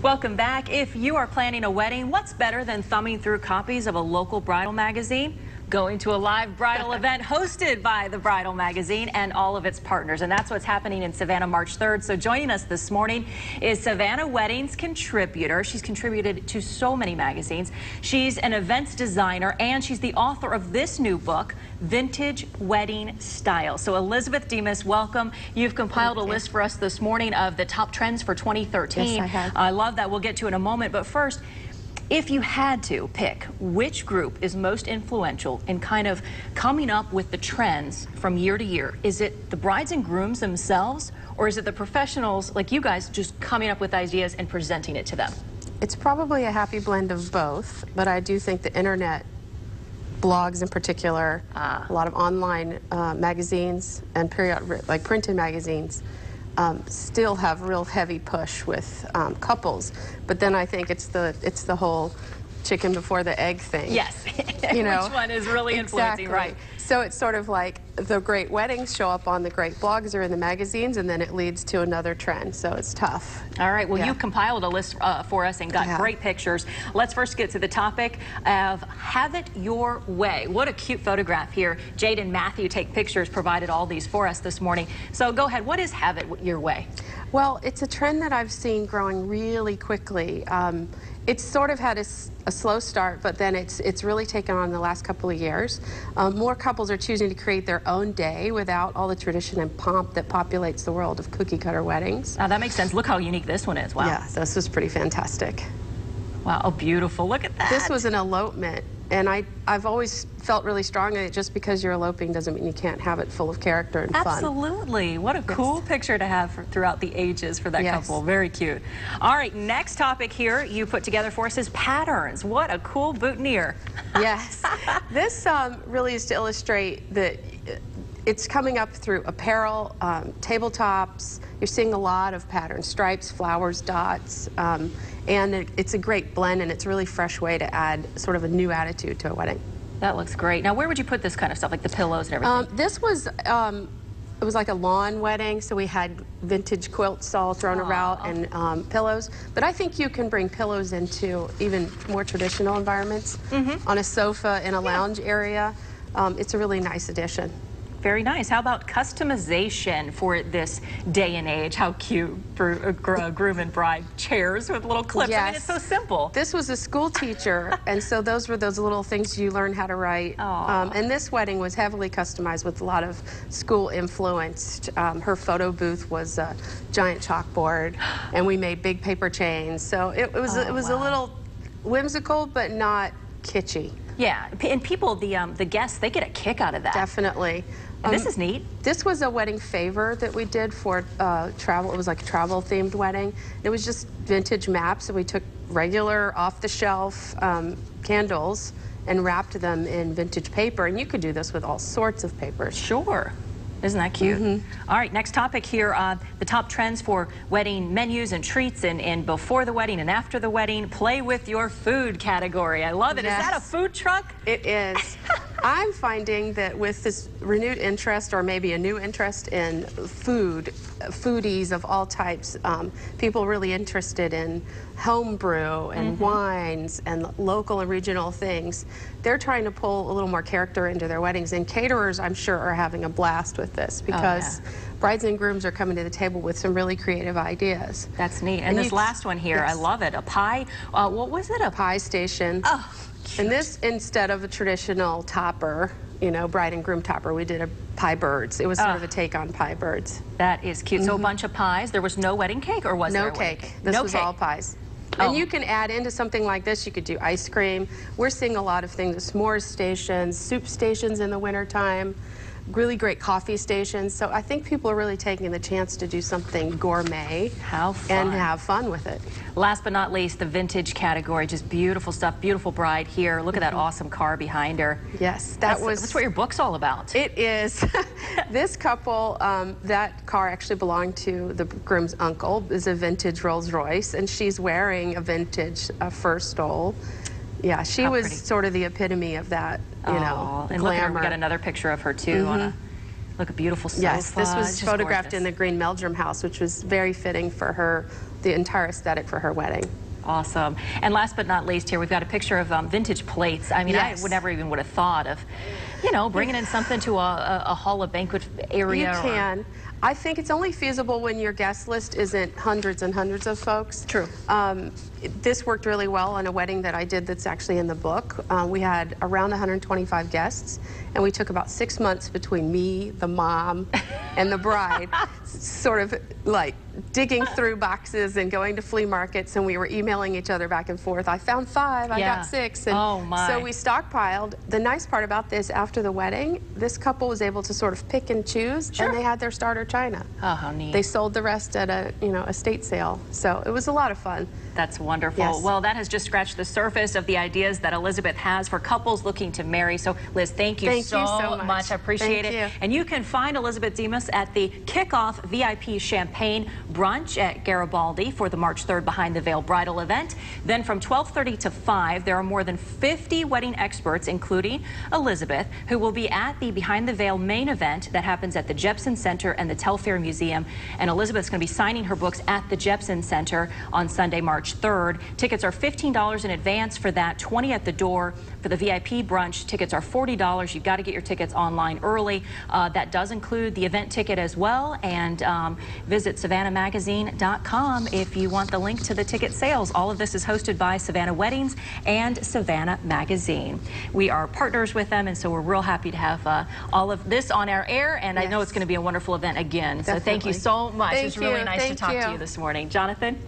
Welcome back. If you are planning a wedding, what's better than thumbing through copies of a local bridal magazine? Going to a live bridal event hosted by the Bridal Magazine and all of its partners. And that's what's happening in Savannah March 3rd. So joining us this morning is Savannah Weddings contributor. She's contributed to so many magazines. She's an events designer and she's the author of this new book, Vintage Wedding Style. So Elizabeth Demas, welcome. You've compiled a list for us this morning of the top trends for 2013. Yes, I have. I love that. We'll get to it in a moment. But first, if you had to pick which group is most influential in kind of coming up with the trends from year to year, is it the brides and grooms themselves, or is it the professionals like you guys just coming up with ideas and presenting it to them? It's probably a happy blend of both, but I do think the internet, blogs in particular, a lot of online magazines and like printed magazines, still have a real heavy push with couples, but then I think it's the whole chicken before the egg thing. Yes, you know, which one is really influencing, exactly. right? So it's sort of like the great weddings show up on the great blogs or in the magazines, and then it leads to another trend. So it's tough. All right. Well, you compiled a list for us and got great pictures. Let's first get to the topic of Have It Your Way. What a cute photograph here. Jade and Matthew take pictures, provided all these for us this morning. So go ahead. What is Have It Your Way? Well, it's a trend that I've seen growing really quickly. It's sort of had a slow start, but then it's really taken on in the last couple of years. More couples are choosing to create their own day without all the tradition and pomp that populates the world of cookie-cutter weddings. Now that makes sense. Look how unique this one is. Wow. Yeah, this was pretty fantastic. Wow, oh, beautiful. Look at that. This was an elopement, and I've always felt really strongly that just because you're eloping doesn't mean you can't have it full of character and fun. Absolutely. What a cool picture to have throughout the ages for that couple. Very cute. All right, next topic here you put together for us is patterns. What a cool boutonniere. Yes. This really is to illustrate that it's coming up through apparel, tabletops. You're seeing a lot of patterns, stripes, flowers, dots, and it's a great blend, and it's a really fresh way to add sort of a new attitude to a wedding. That looks great. Now, where would you put this kind of stuff, like the pillows and everything? This was, it was like a lawn wedding, so we had vintage quilts all thrown around and pillows. But I think you can bring pillows into even more traditional environments. On a sofa in a lounge area. It's a really nice addition. Very nice. How about customization for this day and age? How cute for a groom and bride. Chairs with little clips. Yes. I mean, it's so simple. This was a school teacher, and so those were those little things you learn how to write. And this wedding was heavily customized with a lot of school influenced. Her photo booth was a giant chalkboard, and we made big paper chains. So it was a little whimsical, but not kitschy. Yeah, and people, the guests, they get a kick out of that. Definitely. And this is neat. This was a wedding favor that we did for travel. It was like a travel-themed wedding. It was just vintage maps, and we took regular off-the-shelf candles and wrapped them in vintage paper. And you could do this with all sorts of papers. Sure. Isn't that cute? All right, next topic here, the top trends for wedding menus and treats and before the wedding and after the wedding. Play with your food category. I love it. Is that a food truck? It is. I'm finding that with this renewed interest, or maybe a new interest in food, foodies of all types, people really interested in home brew and wines and local and regional things. They're trying to pull a little more character into their weddings, and caterers, I'm sure, are having a blast with this because brides and grooms are coming to the table with some really creative ideas. That's neat. And this last one here, I love it. A pie, what was it? A pie station. Oh, cute. And this, instead of a traditional topper, you know, bride and groom topper, we did a pie birds. It was sort of a take on pie birds. That is cute. So a bunch of pies. There was no wedding cake, or was there a wedding cake? This was all pies. And you can add into something like this, you could do ice cream. We're seeing a lot of things, s'mores stations, soup stations in the wintertime, really great coffee stations. So I think people are really taking the chance to do something gourmet. How fun. And have fun with it. Last but not least, the vintage category. Just beautiful stuff. Beautiful bride here. Look at that awesome car behind her. Yes, that's what your book's all about. It is. This couple, that car actually belonged to the groom's uncle. Is a vintage Rolls Royce, and she's wearing a vintage fur stole. Yeah, she was sort of the epitome of that, you know, and glamour. Look, we got another picture of her too on a Look, a beautiful sofa. Yes, this was photographed gorgeous. in the green Meldrum house, which was very fitting for her the entire aesthetic for her wedding. Awesome. And last but not least here, we've got a picture of vintage plates. I mean, Yes. I would never even would have thought of, you know, bringing in something to a hall of banquet area. You can. I think it's only feasible when your guest list isn't hundreds and hundreds of folks. True. This worked really well on a wedding that I did that's actually in the book. We had around 125 guests, and we took about 6 months between me, the mom, and the bride, sort of like digging through boxes and going to flea markets, and we were emailing each other back and forth. I found 5, I got 6. And oh my. so we stockpiled. The nice part about this, after the wedding, this couple was able to sort of pick and choose, Sure. and they had their starter china. Oh, how neat. They sold the rest at a estate sale. So it was a lot of fun. That's wonderful. Yes. Well, that has just scratched the surface of the ideas that Elizabeth has for couples looking to marry. So, Liz, thank you so much. I appreciate it. You. And you can find Elizabeth Demas at the Kickoff VIP Champagne Brunch at Garibaldi for the March 3rd Behind the Veil Bridal event. Then from 12:30 to 5, there are more than 50 wedding experts, including Elizabeth, who will be at the Behind the Veil main event that happens at the Jepson Center and the Telfair Museum. And Elizabeth's going to be signing her books at the Jepson Center on Sunday, March 3rd. Tickets are $15 in advance for that, $20 at the door. For the VIP brunch, tickets are $40. You've got to get your tickets online early. That does include the event ticket as well. And visit SavannahMagazine.com if you want the link to the ticket sales. All of this is hosted by Savannah Weddings and Savannah Magazine. We are partners with them, and so we're real happy to have all of this on our air. And I know it's going to be a wonderful event again. Definitely. So thank you so much. It's really nice to talk to you you this morning. Jonathan?